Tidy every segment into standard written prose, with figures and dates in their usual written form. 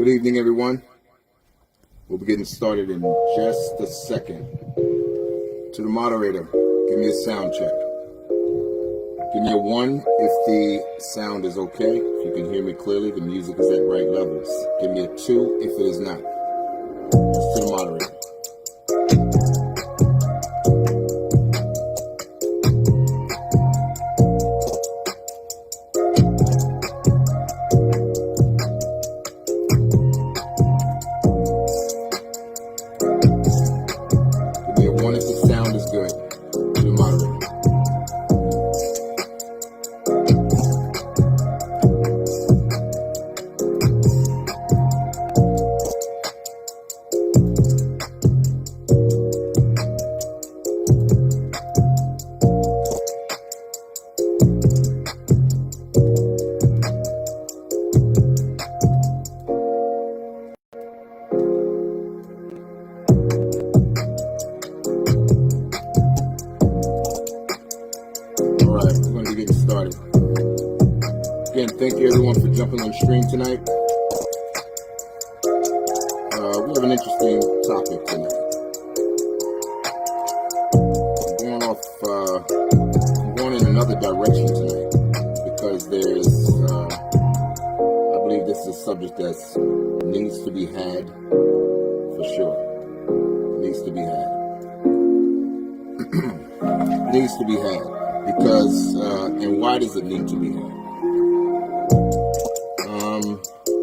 Good evening, everyone. We'll be getting started in just a second. To the moderator, give me a sound check. Give me a 1 if the sound is okay. If you can hear me clearly, the music is at right levels. Give me a 2 if it is not. To the moderator. Thank you everyone for jumping on stream tonight. We have an interesting topic tonight. I'm going in another direction tonight because I believe this is a subject that needs to be had for sure. It needs to be had. It needs to be had because, and why does it need to be had?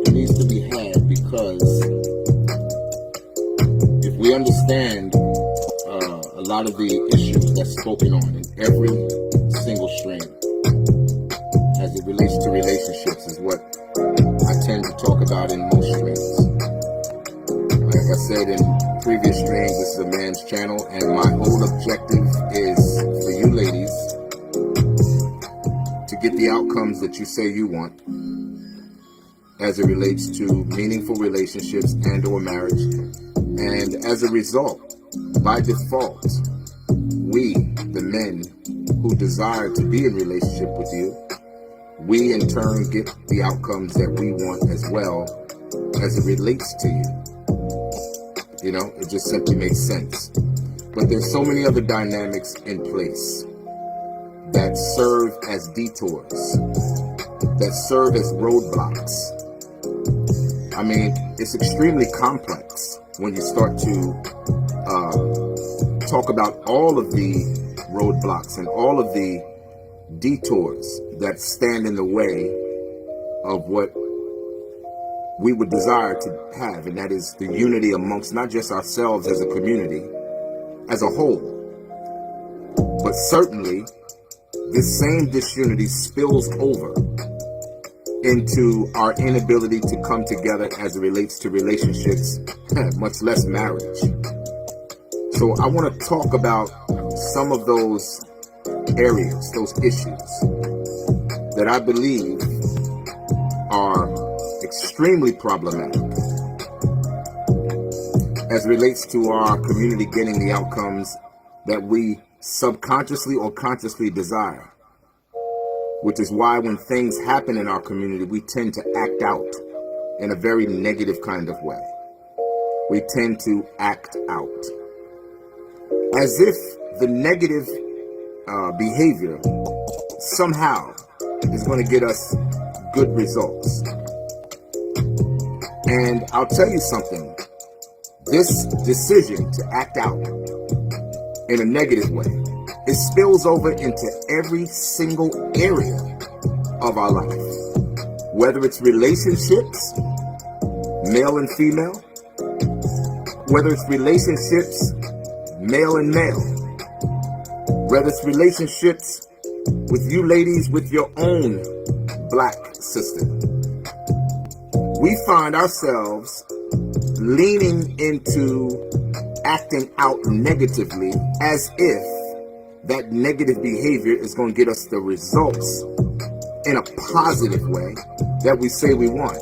It needs to be had because if we understand a lot of the issues that's spoken on in every single stream as it relates to relationships is what I tend to talk about in most streams. Like I said in previous streams, this is a man's channel, and my whole objective is for you ladies to get the outcomes that you say you want as it relates to meaningful relationships and or marriage. And as a result, by default, we, the men who desire to be in relationship with you, we in turn get the outcomes that we want as well as it relates to you. You know, it just simply makes sense. But there's so many other dynamics in place that serve as detours, that serve as roadblocks. I mean, it's extremely complex when you start to talk about all of the roadblocks and all of the detours that stand in the way of what we would desire to have, and that is the unity amongst not just ourselves as a community as a whole, but certainly this same disunity spills over into our inability to come together as it relates to relationships, much less marriage. So I want to talk about some of those areas, those issues that I believe are extremely problematic as it relates to our community getting the outcomes that we subconsciously or consciously desire. Which is why when things happen in our community, we tend to act out in a very negative kind of way. We tend to act out as if the negative behavior somehow is going to get us good results. And I'll tell you something, this decision to act out in a negative way, it spills over into every single area of our life, whether it's relationships, male and female, whether it's relationships, male and male, whether it's relationships with you ladies with your own black sister. We find ourselves leaning into acting out negatively as if that negative behavior is going to get us the results in a positive way that we say we want.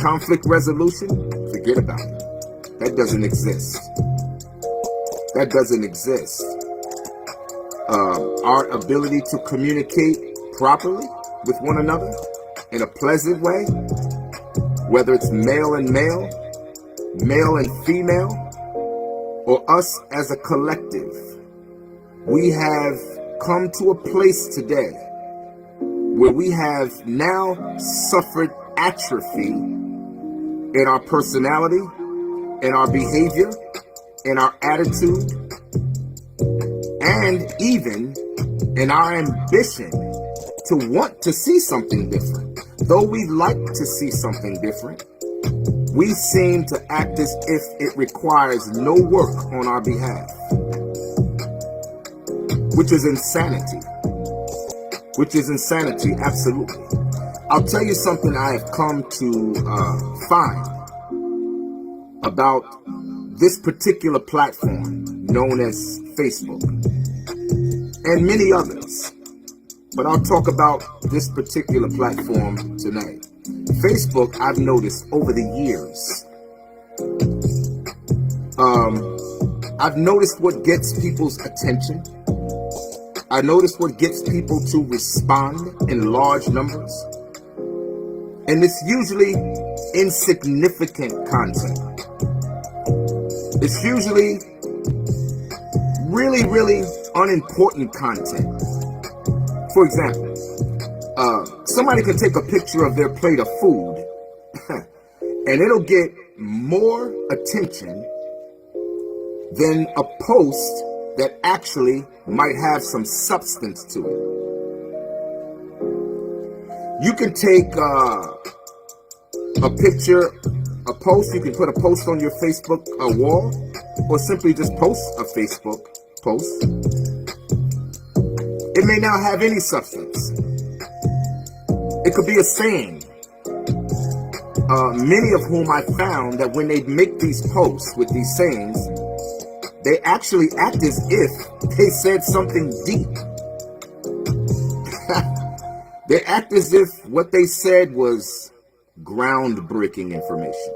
Conflict resolution, forget about it. That doesn't exist. That doesn't exist. Our ability to communicate properly with one another in a pleasant way whether it's male and male, male and female, or us as a collective, we have come to a place today where we have now suffered atrophy in our personality, in our behavior, in our attitude, and even in our ambition to want to see something different. Though we like to see something different, we seem to act as if it requires no work on our behalf, which is insanity. Which is insanity, absolutely. I'll tell you something I have come to find about this particular platform known as Facebook and many others. But I'll talk about this particular platform tonight. Facebook, I've noticed over the years, I've noticed what gets people's attention. I noticed what gets people to respond in large numbers. And it's usually insignificant content. It's usually really, really unimportant content. For example, somebody can take a picture of their plate of food and it'll get more attention than a post that actually might have some substance to it. You can take a picture, a post, you can put a post on your Facebook wall, or simply just post a Facebook post. It may not have any substance. It could be a saying. Many of whom I found that when they make these posts with these sayings, they actually act as if they said something deep. They act as if what they said was groundbreaking information.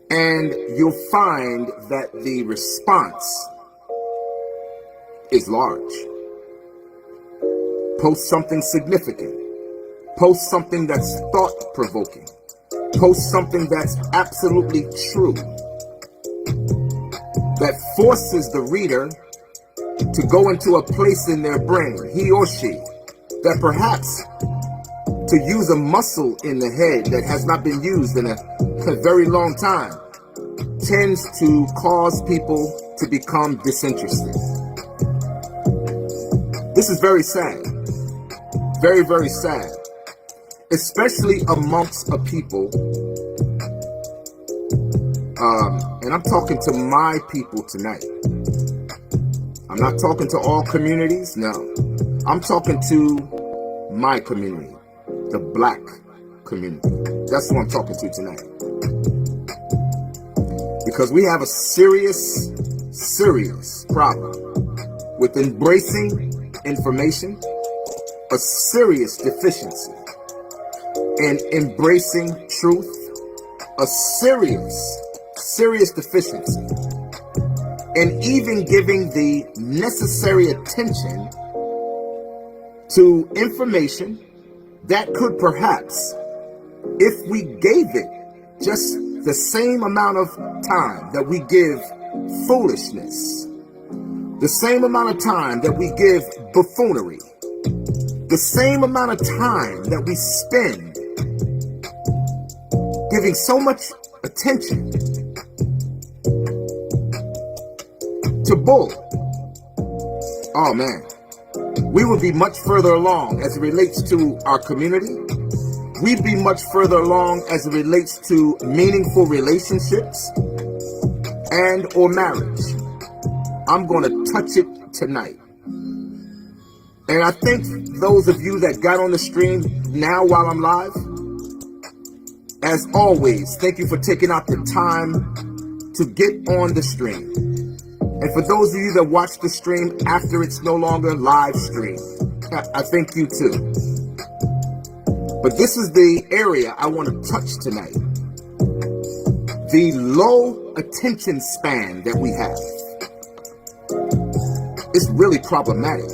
And you'll find that the response is large. Post something significant. Post something that's thought-provoking. Post something that's absolutely true, that forces the reader to go into a place in their brain, he or she, that perhaps to use a muscle in the head that has not been used in a very long time tends to cause people to become disinterested. This is very sad. Very, very sad. Especially amongst a people, and I'm talking to my people tonight. I'm not talking to all communities, no. I'm talking to my community, the Black community. That's who I'm talking to tonight. Because we have a serious, serious problem with embracing information, a serious deficiency in embracing truth, a serious deficiency in even giving the necessary attention to information that could perhaps, if we gave it just the same amount of time that we give foolishness, the same amount of time that we give buffoonery, the same amount of time that we spend giving so much attention to bull, oh man, we would be much further along as it relates to our community. We'd be much further along as it relates to meaningful relationships and or marriage. I'm going to touch it tonight. And I thank those of you that got on the stream now while I'm live. As always, thank you for taking out the time to get on the stream. And for those of you that watch the stream after it's no longer live stream, I thank you too. But this is the area I want to touch tonight. The low attention span that we have. It's really problematic.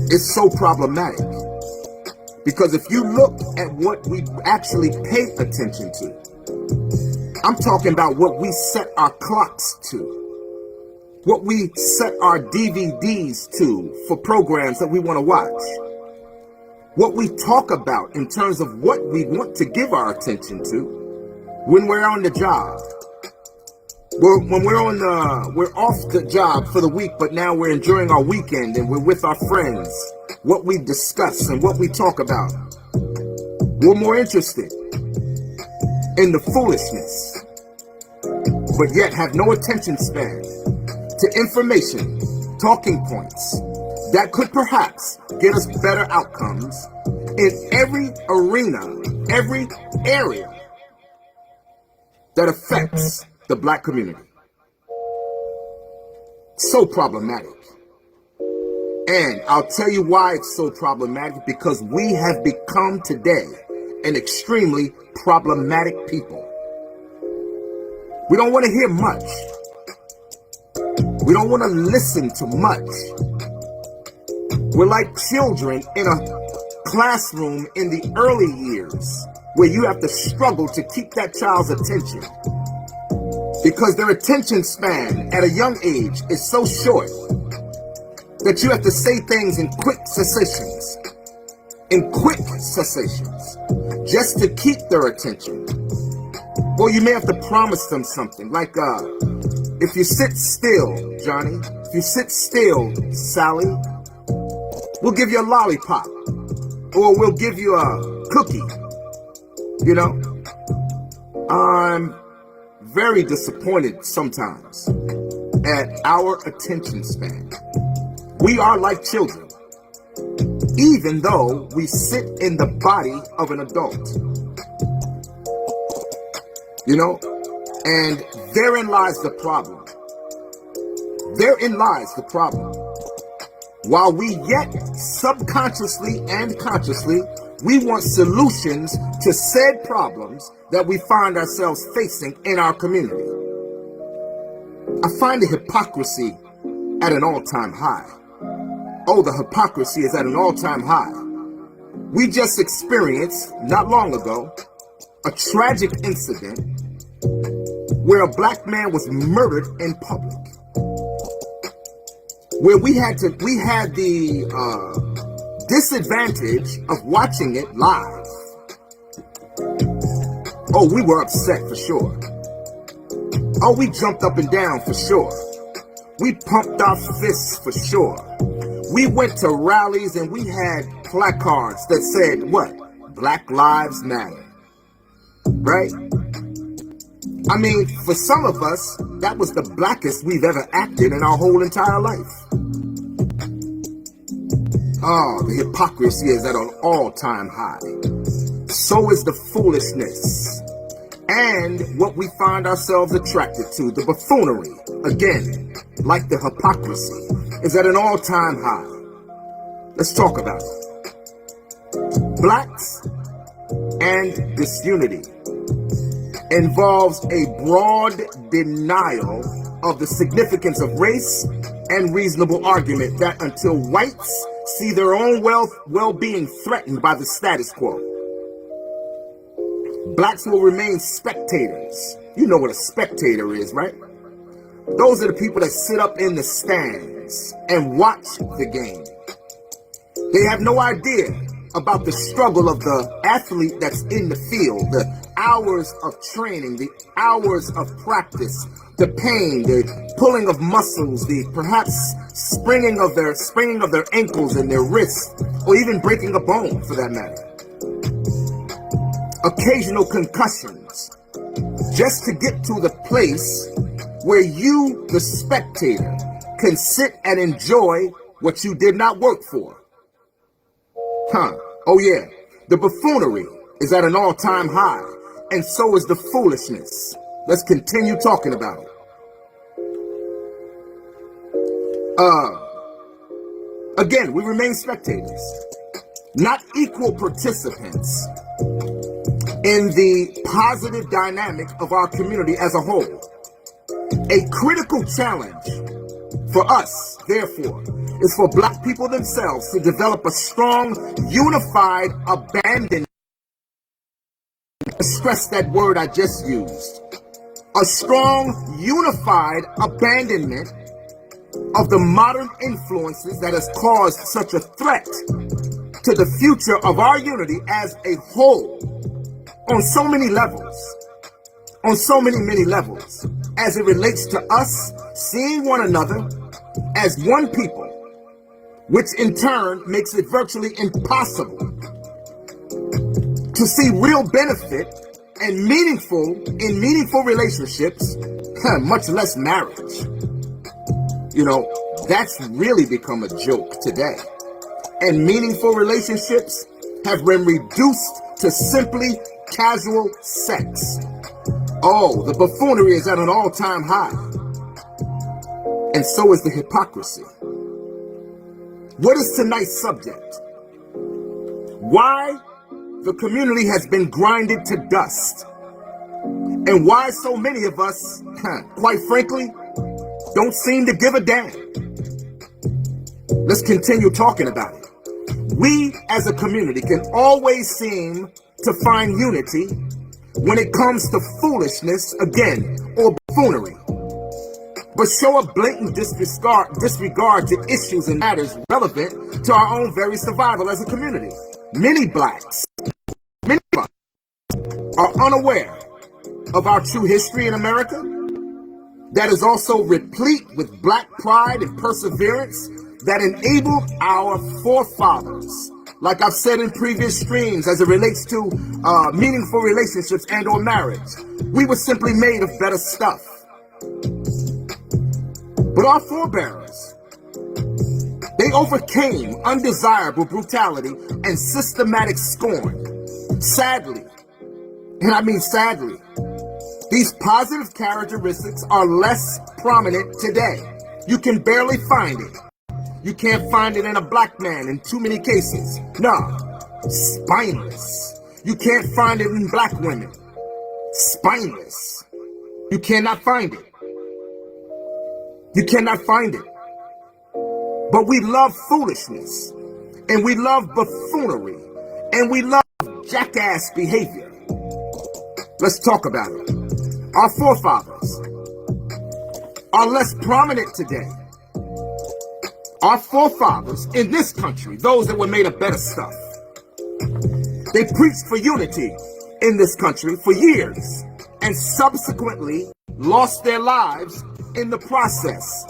It's so problematic. Because if you look at what we actually pay attention to, I'm talking about what we set our clocks to, what we set our DVDs to for programs that we want to watch, what we talk about in terms of what we want to give our attention to when we're on the job. When we're off the job for the week, but now we're enjoying our weekend and we're with our friends, what we discuss and what we talk about. We're more interested in the foolishness, but yet have no attention span to information, talking points that could perhaps get us better outcomes in every arena, every area that affects the Black community. So problematic. And I'll tell you why it's so problematic, because we have become today an extremely problematic people. We don't want to hear much. We don't want to listen to much. We're like children in a classroom in the early years where you have to struggle to keep that child's attention, because their attention span at a young age is so short that you have to say things in quick successions, just to keep their attention. Or you may have to promise them something like, if you sit still, Johnny, if you sit still, Sally, we'll give you a lollipop, or we'll give you a cookie. You know, I'm very disappointed sometimes at our attention span. We are like children, even though we sit in the body of an adult. You know, and therein lies the problem. Therein lies the problem. While we yet subconsciously and consciously, we want solutions to said problems that we find ourselves facing in our community. I find the hypocrisy at an all-time high. Oh, the hypocrisy is at an all-time high. We just experienced, not long ago, a tragic incident where a Black man was murdered in public, where we had the disadvantage of watching it live. Oh, we were upset for sure. Oh, we jumped up and down for sure. We pumped our fists for sure. We went to rallies and we had placards that said, what? Black Lives Matter. Right? I mean, for some of us, that was the blackest we've ever acted in our whole entire life. Oh, the hypocrisy is at an all-time high. So is the foolishness. And what we find ourselves attracted to, the buffoonery, again, like the hypocrisy, is at an all-time high. Let's talk about it. Blacks and disunity involves a broad denial of the significance of race and reasonable argument that until whites see their own well-being threatened by the status quo, blacks will remain spectators. You know what a spectator is, right? Those are the people that sit up in the stands and watch the game. They have no idea about the struggle of the athlete that's in the field, the hours of training, the hours of practice, the pain, the pulling of muscles, the perhaps springing of their ankles and their wrists, or even breaking a bone for that matter. Occasional concussions, just to get to the place where you, the spectator, can sit and enjoy what you did not work for. Oh yeah, the buffoonery is at an all-time high, and so is the foolishness. Let's continue talking about it. Again, we remain spectators, not equal participants in the positive dynamic of our community as a whole. A critical challenge for us, therefore, is for black people themselves to develop a strong, unified abandonment. Stress that word I just used. A strong, unified abandonment of the modern influences that has caused such a threat to the future of our unity as a whole on so many levels, many levels, as it relates to us seeing one another as one people, which in turn makes it virtually impossible to see real benefit and meaningful relationships, much less marriage. You know, that's really become a joke today. And meaningful relationships have been reduced to simply casual sex. Oh, the buffoonery is at an all-time high. And so is the hypocrisy. What is tonight's subject? Why the community has been grinded to dust. And why so many of us, quite frankly, don't seem to give a damn. Let's continue talking about it. We as a community can always seem to find unity when it comes to foolishness, again, or buffoonery, but show a blatant disregard to issues and matters relevant to our own very survival as a community. Many blacks, many of us, are unaware of our true history in America that is also replete with black pride and perseverance that enabled our forefathers, like I've said in previous streams, as it relates to meaningful relationships and or marriage. We were simply made of better stuff. But our forebearers, they overcame undesirable brutality and systematic scorn. Sadly, and I mean sadly, these positive characteristics are less prominent today. You can barely find it. You can't find it in a black man in too many cases. Nah, spineless. You can't find it in black women. Spineless. You cannot find it. You cannot find it. But we love foolishness, and we love buffoonery, and we love jackass behavior. Let's talk about it. Our forefathers are less prominent today. Our forefathers in this country, those that were made of better stuff, they preached for unity in this country for years and subsequently lost their lives in the process.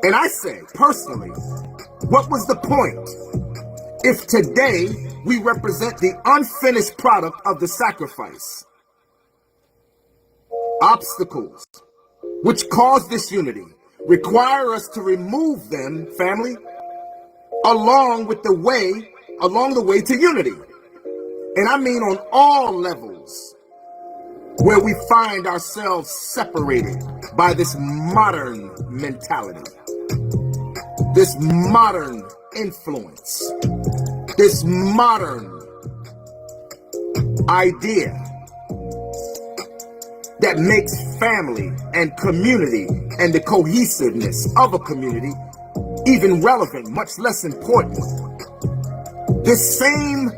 And I say, personally, what was the point if today we represent the unfinished product of the sacrifice? Obstacles which cause this unity require us to remove them, family, along the way to unity. And I mean on all levels where we find ourselves separated by this modern mentality, this modern influence, this modern idea that makes family and community and the cohesiveness of a community even relevant, much less important. This same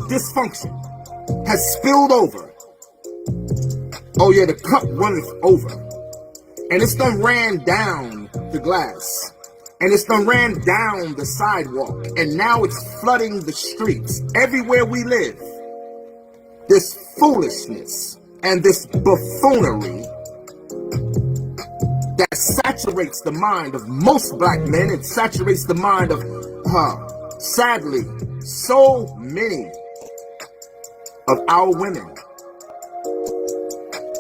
dysfunction has spilled over. Oh yeah, the cup runneth over. And it's done ran down the glass. And it's done ran down the sidewalk. And now it's flooding the streets everywhere we live. This foolishness and this buffoonery that saturates the mind of most black men, it saturates the mind of, sadly, so many of our women,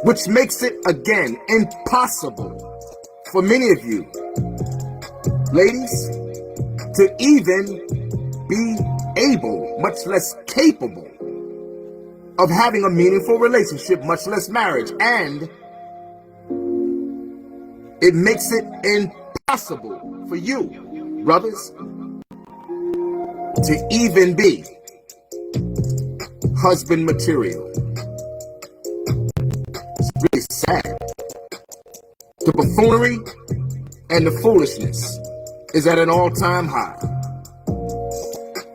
which makes it, again, impossible for many of you, ladies, to even be able, much less capable, of having a meaningful relationship, much less marriage. And it makes it impossible for you, brothers, to even be husband material. It's really sad. The buffoonery And the foolishness is at an all-time high.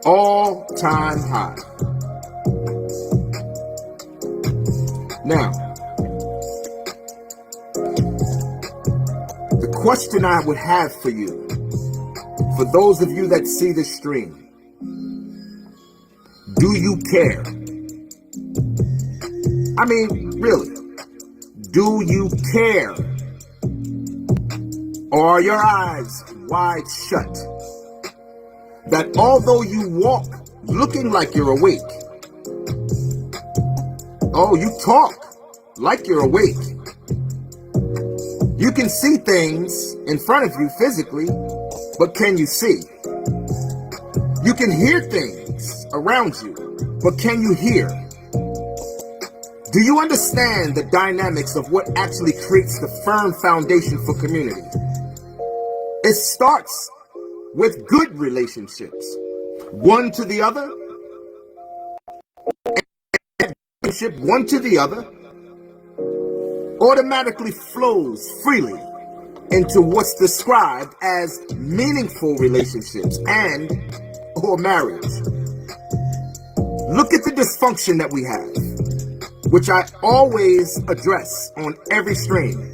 All-time high. Now, the question I would have for you, for those of you that see the stream, do you care? I mean, really, do you care? Or are your eyes wide shut? That although you walk looking like you're awake, oh, you talk like you're awake. You can see things in front of you physically, but can you see? You can hear things around you, but can you hear? Do you understand the dynamics of what actually creates the firm foundation for community? It starts with good relationships, one to the other, one to the other, automatically flows freely into what's described as meaningful relationships and or marriage. Look at the dysfunction that we have, which I always address on every stream.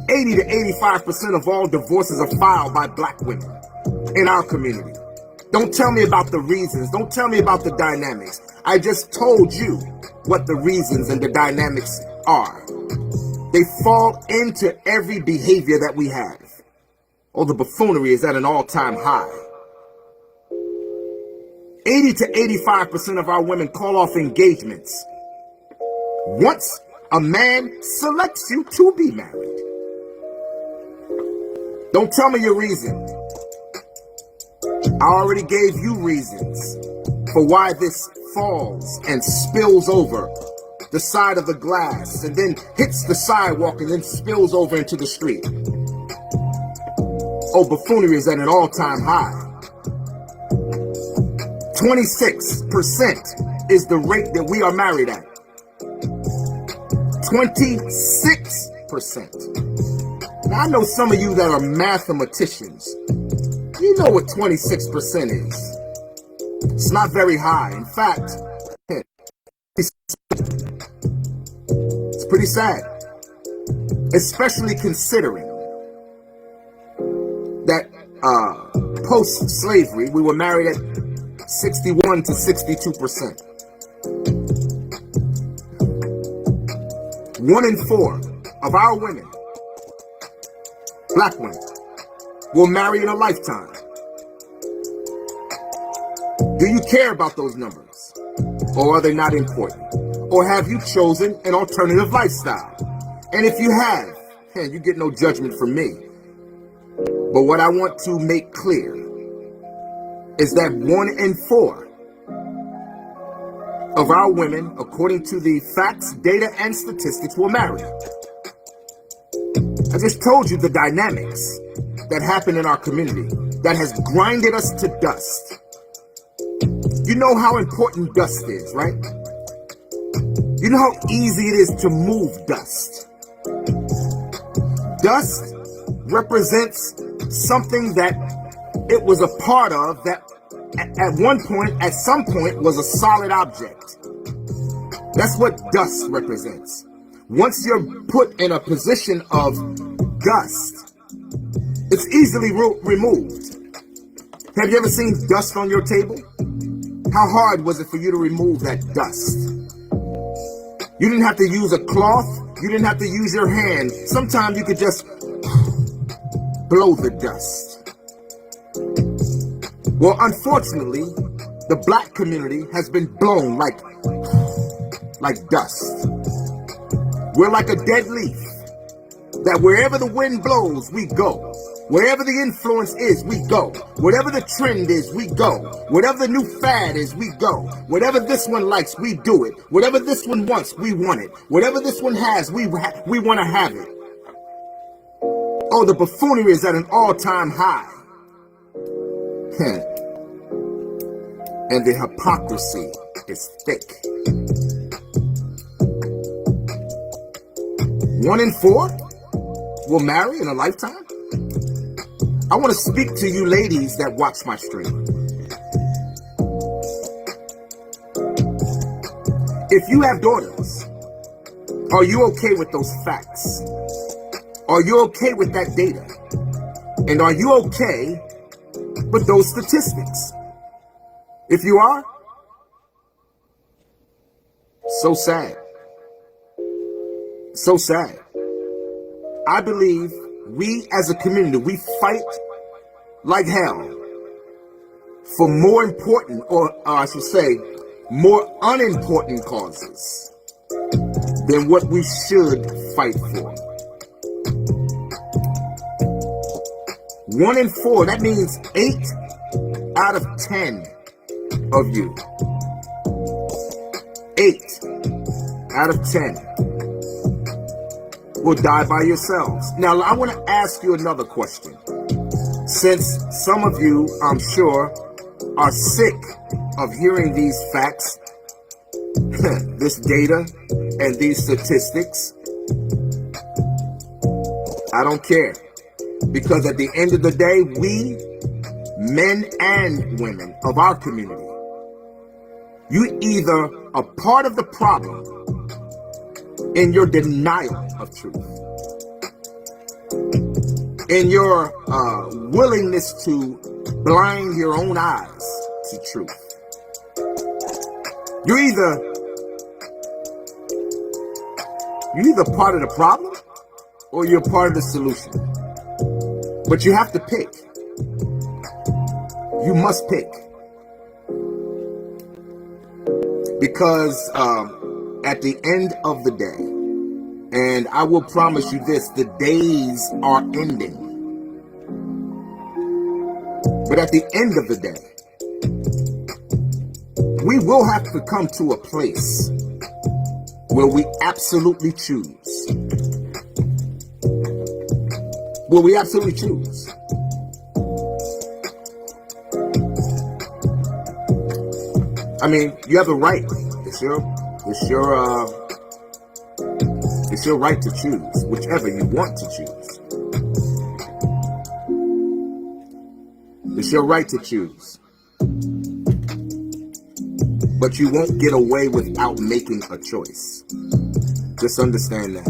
80 to 85% of all divorces are filed by black women in our community. Don't tell me about the reasons. Don't tell me about the dynamics. I just told you what the reasons and the dynamics are. They fall into every behavior that we have. Oh, the buffoonery is at an all-time high. 80 to 85% of our women call off engagements once a man selects you to be married. Don't tell me your reason. I already gave you reasons for why this falls and spills over the side of the glass and then hits the sidewalk and then spills over into the street. Oh, buffoonery is at an all-time high. 26% is the rate that we are married at. 26%. Now, I know some of you that are mathematicians. You know what 26% is. It's not very high. In fact, it's pretty sad. Especially considering that post-slavery, we were married at 61 to 62%. 1 in 4 of our women, black women, will marry in a lifetime. Do you care about those numbers? Or are they not important? Or have you chosen an alternative lifestyle? And if you have, you get no judgment from me. But what I want to make clear is that 1 in 4 of our women, according to the facts, data, and statistics, will marry. I just told you the dynamics that happen in our community that has grinded us to dust. You know how important dust is, right? You know how easy it is to move dust. Dust represents something that it was a part of that at one point, at some point, was a solid object. That's what dust represents. Once you're put in a position of dust, it's easily removed. Have you ever seen dust on your table? How hard was it for you to remove that dust? You didn't have to use a cloth. You didn't have to use your hand. Sometimes you could just blow the dust. Well, unfortunately, the black community has been blown like dust. We're like a dead leaf that wherever the wind blows, we go. Wherever the influence is, we go. Whatever the trend is, we go. Whatever the new fad is, we go. Whatever this one likes, we do it. Whatever this one wants, we want it. Whatever this one has, we want to have it. Oh, the buffoonery is at an all-time high. And the hypocrisy is thick. 1 in 4 will marry in a lifetime? I want to speak to you ladies that watch my stream. If you have daughters, are you okay with those facts? Are you okay with that data? And are you okay with those statistics? If you are, so sad. So sad. I believe we as a community, we fight like hell for more important, or I should say, more unimportant causes than what we should fight for. 1 in 4, that means 8 out of 10 of you. 8 out of 10 will die by yourselves. Now, I want to ask you another question. Since some of you, I'm sure, are sick of hearing these facts, this data, and these statistics, I don't care. Because at the end of the day, we, men and women of our community, you either are part of the problem in your denial of truth, in your willingness to blind your own eyes to truth. You're either part of the problem or you're part of the solution. But you have to pick. You must pick. Because at the end of the day, and I will promise you this, the days are ending. But at the end of the day, we will have to come to a place where we absolutely choose. Where we absolutely choose. I mean, you have a right. It's your right to choose whichever you want to choose. It's your right to choose. But you won't get away without making a choice. Just understand that.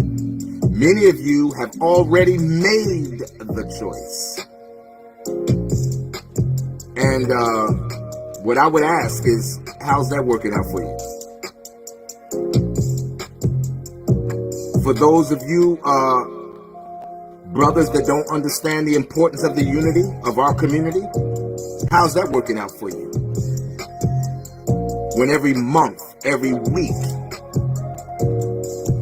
Many of you have already made the choice. And what I would ask is, how's that working out for you? For those of you brothers that don't understand the importance of the unity of our community, how's that working out for you? When every month, every week,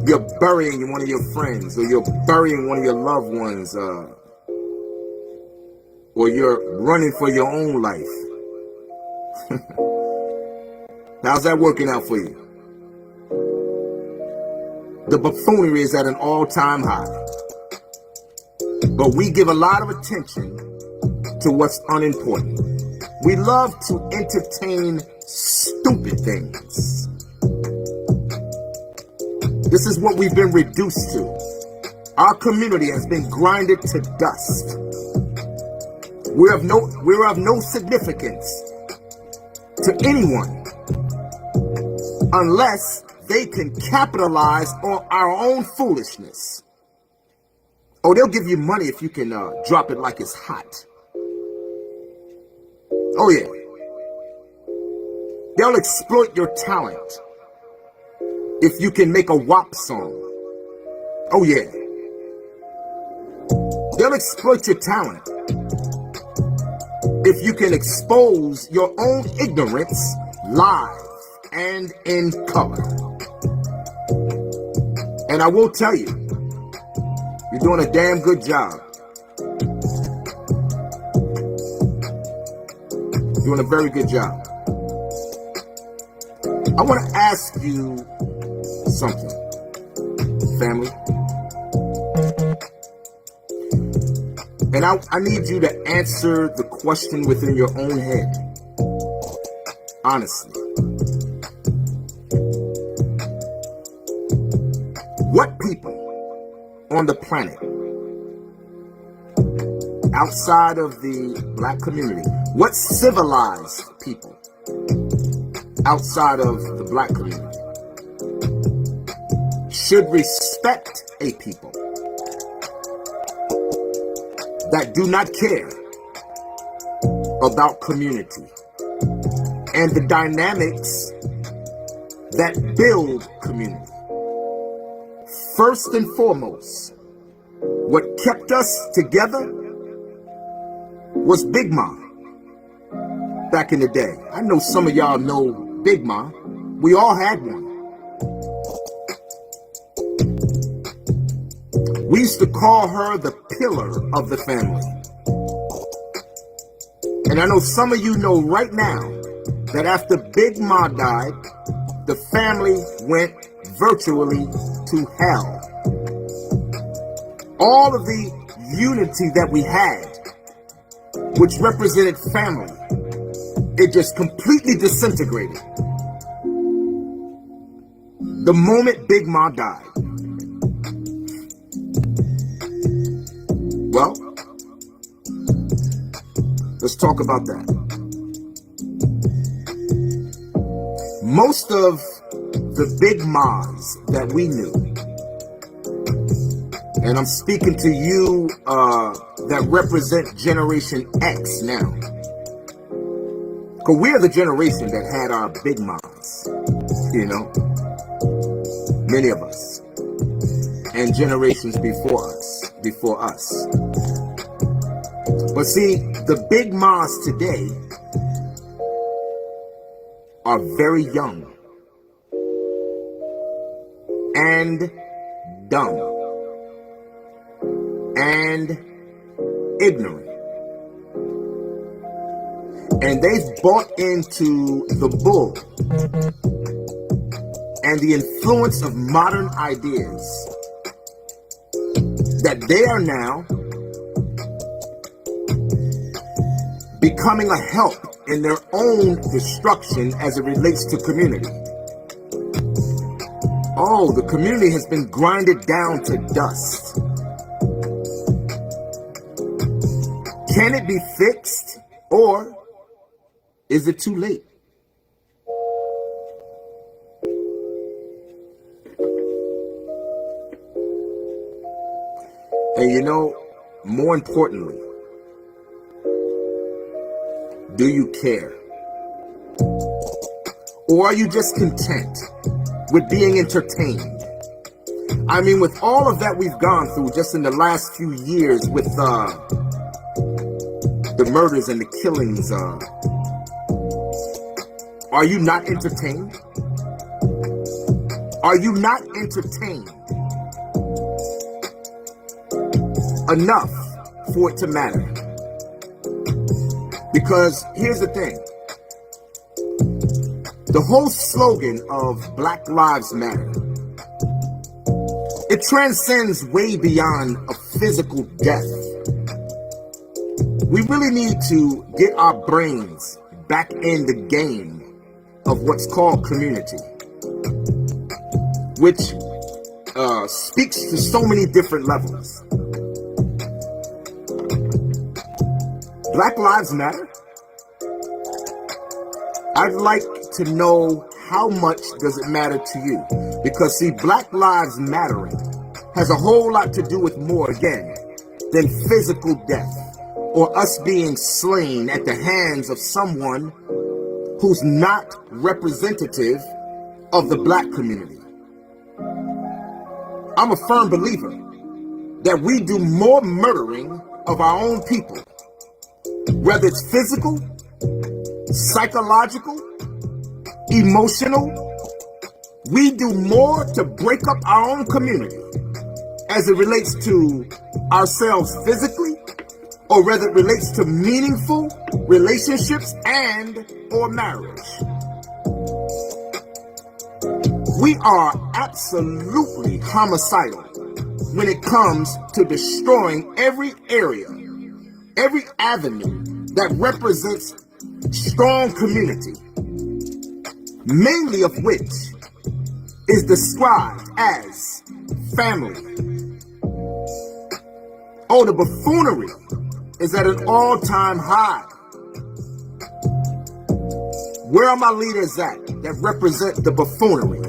you're burying one of your friends, or you're burying one of your loved ones, or you're running for your own life. How's that working out for you? The buffoonery is at an all-time high. But we give a lot of attention to what's unimportant. We love to entertain stupid things. This is what we've been reduced to. Our community has been grinded to dust. We're of no significance to anyone unless they can capitalize on our own foolishness. Oh, they'll give you money if you can drop it like it's hot. Oh yeah. They'll exploit your talent if you can make a WAP song. Oh yeah. They'll exploit your talent if you can expose your own ignorance live and in color. And I will tell you, you're doing a damn good job. You're doing a very good job. I want to ask you something, family. And I need you to answer the question within your own head. Honestly. What people on the planet outside of the black community, what civilized people outside of the black community should respect a people that do not care about community and the dynamics that build community. First and foremost, what kept us together was Big Ma back in the day. I know some of y'all know Big Ma. We all had one. We used to call her the pillar of the family. And I know some of you know right now that after Big Ma died, the family went virtually to hell. All of the unity that we had, which represented family, it just completely disintegrated the moment Big Ma died. Well, let's talk about that. Most of the Big Ma's that we knew, and I'm speaking to you that represent Generation X now, because we're the generation that had our Big Ma's, you know, many of us, and generations before us. But see, the Big Ma's today are very young and dumb and ignorant. And they've bought into the bull and the influence of modern ideas that they are now becoming a help in their own destruction as it relates to community. Oh, the community has been grinded down to dust. Can it be fixed, or is it too late? And you know, more importantly, do you care? Or are you just content with being entertained? I mean, with all of that we've gone through just in the last few years with the murders and the killings, are you not entertained? Are you not entertained enough for it to matter? Because here's the thing. The whole slogan of Black Lives Matter, it transcends way beyond a physical death. We really need to get our brains back in the game of what's called community, which speaks to so many different levels. Black Lives Matter? I'd like to know, how much does it matter to you? Because see, Black Lives Mattering has a whole lot to do with more, again, than physical death or us being slain at the hands of someone who's not representative of the black community. I'm a firm believer that we do more murdering of our own people, whether it's physical, psychological, emotional. We do more to break up our own community as it relates to ourselves physically, or whether it relates to meaningful relationships and or marriage. We are absolutely homicidal when it comes to destroying every area, every avenue that represents strong community, mainly of which is described as family. Oh, the buffoonery is at an all-time high. Where are my leaders at that represent the buffoonery,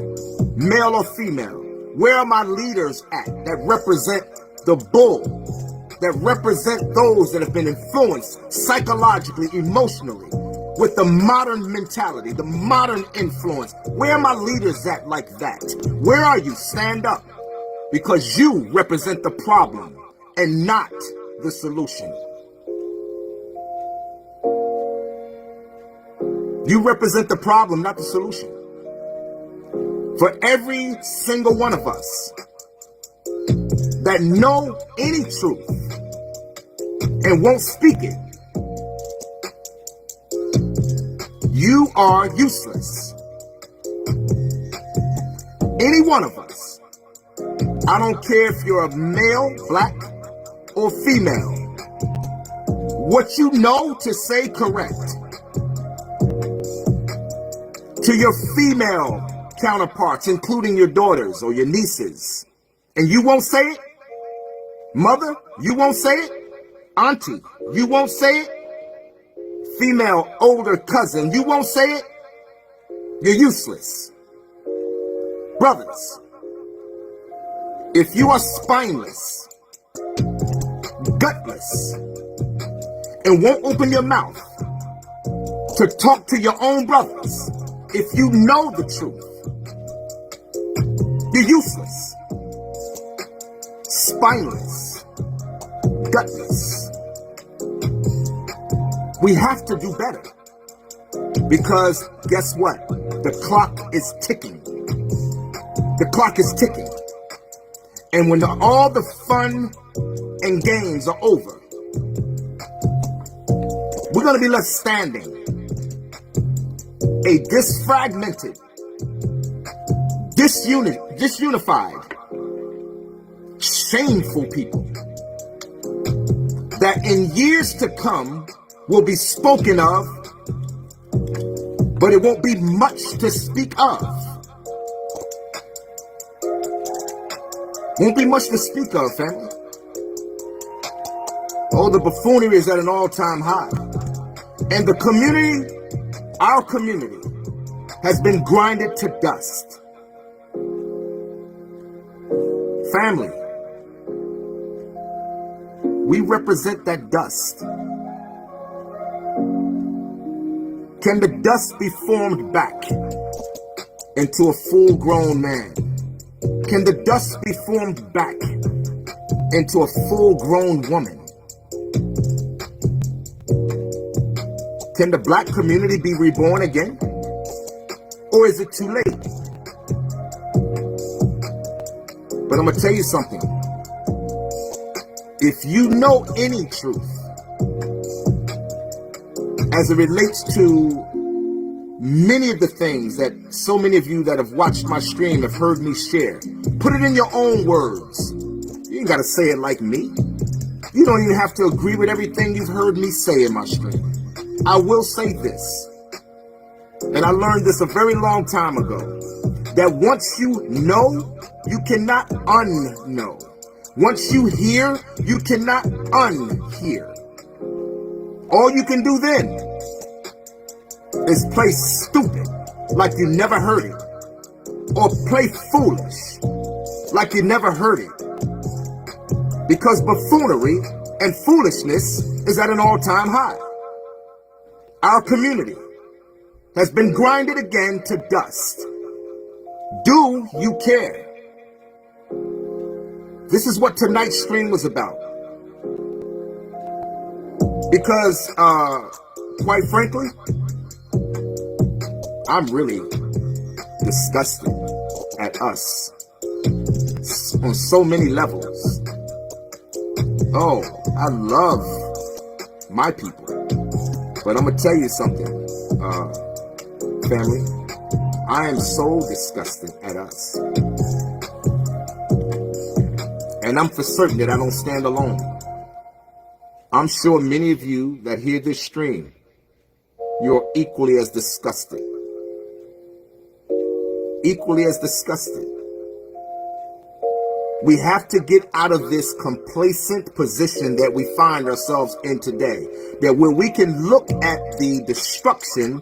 male or female? Where are my leaders at that represent the bull, that represent those that have been influenced psychologically, emotionally, with the modern mentality, the modern influence? Where are my leaders at like that? Where are you? Stand up, because you represent the problem and not the solution. You represent the problem, not the solution. For every single one of us that know any truth and won't speak it, you are useless. Any one of us. I don't care if you're a male, black, or female. What you know to say correct to your female counterparts, including your daughters or your nieces, and you won't say it? Mother, you won't say it? Auntie, you won't say it? Female older cousin, you won't say it? You're useless. Brothers, if you are spineless, gutless, and won't open your mouth to talk to your own brothers, if you know the truth, you're useless, spineless, gutless. We have to do better, because guess what? The clock is ticking. The clock is ticking. And when all the fun and games are over, we're going to be left standing, a disfragmented, disunified, shameful people that in years to come will be spoken of, but it won't be much to speak of. Won't be much to speak of, family. Oh, the buffoonery is at an all-time high. And the community, our community, has been grinded to dust. Family, we represent that dust. Can the dust be formed back into a full-grown man? Can the dust be formed back into a full-grown woman? Can the black community be reborn again? Or is it too late? But I'm going to tell you something. If you know any truth as it relates to many of the things that so many of you that have watched my stream have heard me share, put it in your own words. You ain't got to say it like me. You don't even have to agree with everything you've heard me say in my stream. I will say this, and I learned this a very long time ago, that once you know, you cannot unknow. Once you hear, you cannot unhear. All you can do then is play stupid like you never heard it, or play foolish like you never heard it, because buffoonery and foolishness is at an all-time high. Our community has been grinded again to dust. Do you care? This is what tonight's stream was about. Because, quite frankly, I'm really disgusted at us on so many levels. Oh, I love my people. But I'm going to tell you something, family. I am so disgusted at us. And I'm for certain that I don't stand alone. I'm sure many of you that hear this stream, you're equally as disgusted. Equally as disgusted. We have to get out of this complacent position that we find ourselves in today, that where we can look at the destruction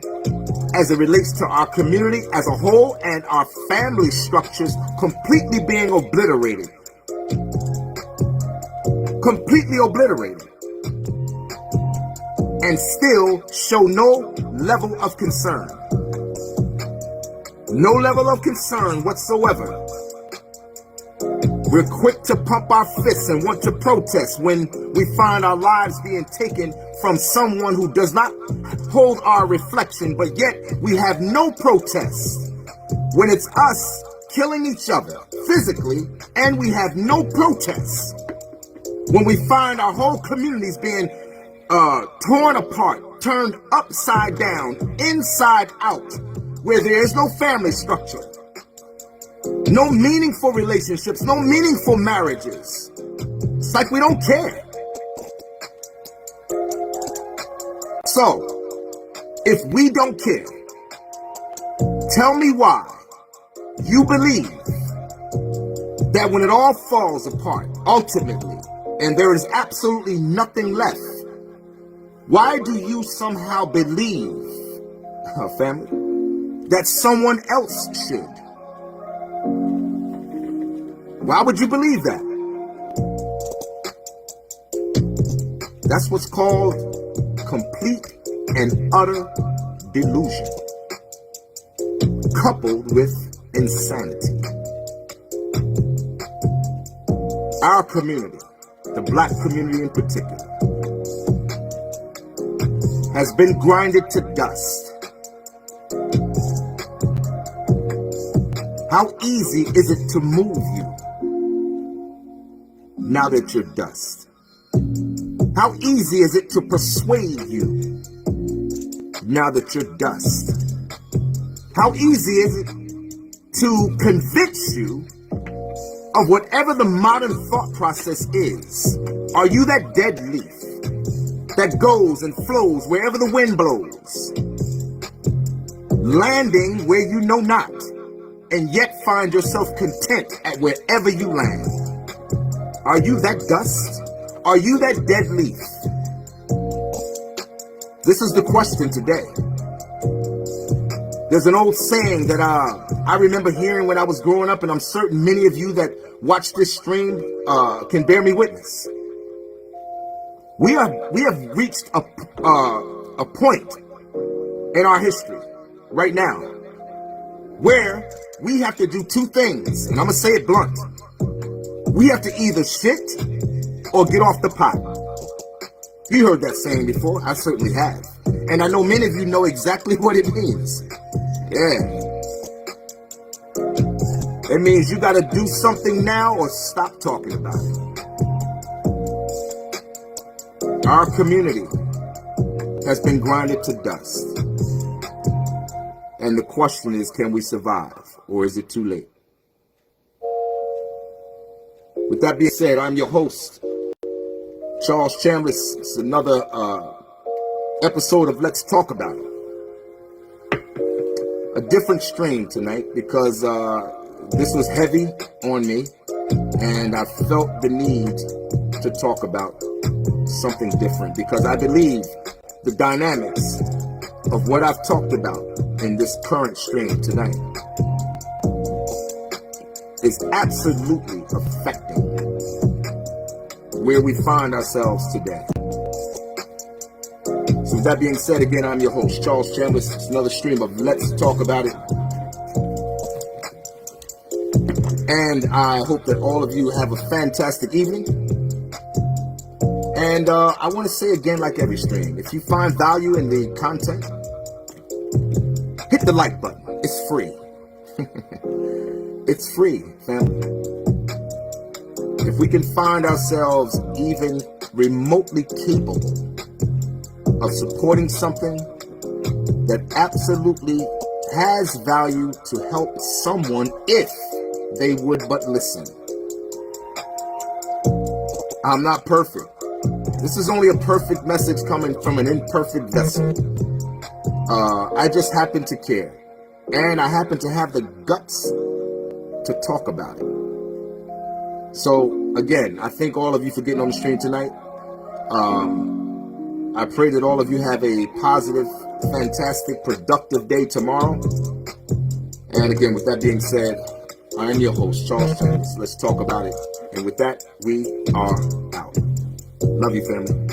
as it relates to our community as a whole and our family structures completely being obliterated. Completely obliterated. And still show no level of concern. No level of concern whatsoever. We're quick to pump our fists and want to protest when we find our lives being taken from someone who does not hold our reflection, but yet we have no protest when it's us killing each other physically, and we have no protest when we find our whole communities being torn apart, turned upside down, inside out, where there is no family structure, no meaningful relationships, no meaningful marriages. It's like we don't care. So, if we don't care, tell me why you believe that when it all falls apart, ultimately, and there is absolutely nothing left, why do you somehow believe, family, that someone else should? Why would you believe that? That's what's called complete and utter delusion, coupled with insanity. Our community, the black community in particular, has been grinded to dust. How easy is it to move you now that you're dust? How easy is it to persuade you now that you're dust? How easy is it to convince you of whatever the modern thought process is? Are you that dead leaf that goes and flows wherever the wind blows, landing where you know not, and yet find yourself content at wherever you land? Are you that dust? Are you that dead leaf? This is the question today. There's an old saying that I remember hearing when I was growing up, and I'm certain many of you that watch this stream can bear me witness. We have reached a point in our history right now where we have to do two things, and I'm gonna say it blunt. We have to either shit or get off the pot. You heard that saying before. I certainly have, and I know many of you know exactly what it means. Yeah, it means you got to do something now or stop talking about it. Our community has been grinded to dust. And the question is, can we survive, or is it too late? With that being said, I'm your host, Charles Chandler. It's another episode of Let's Talk About It. A different stream tonight because this was heavy on me, and I felt the need to talk about something different, because I believe the dynamics of what I've talked about in this current stream tonight is absolutely affecting where we find ourselves today. So with that being said, again, I'm your host, Charles Chandler. It's another stream of Let's Talk About It. And I hope that all of you have a fantastic evening. And I want to say again, like every stream, if you find value in the content, hit the like button. It's free. It's free, family. If we can find ourselves even remotely capable of supporting something that absolutely has value to help someone if they would but listen. I'm not perfect. This is only a perfect message coming from an imperfect vessel. I just happen to care. And I happen to have the guts to talk about it. So again, I thank all of you for getting on the stream tonight. I pray that all of you have a positive, fantastic, productive day tomorrow. And again, with that being said, I am your host, Charles James. Let's talk about it. And with that, we are out. Love you, family.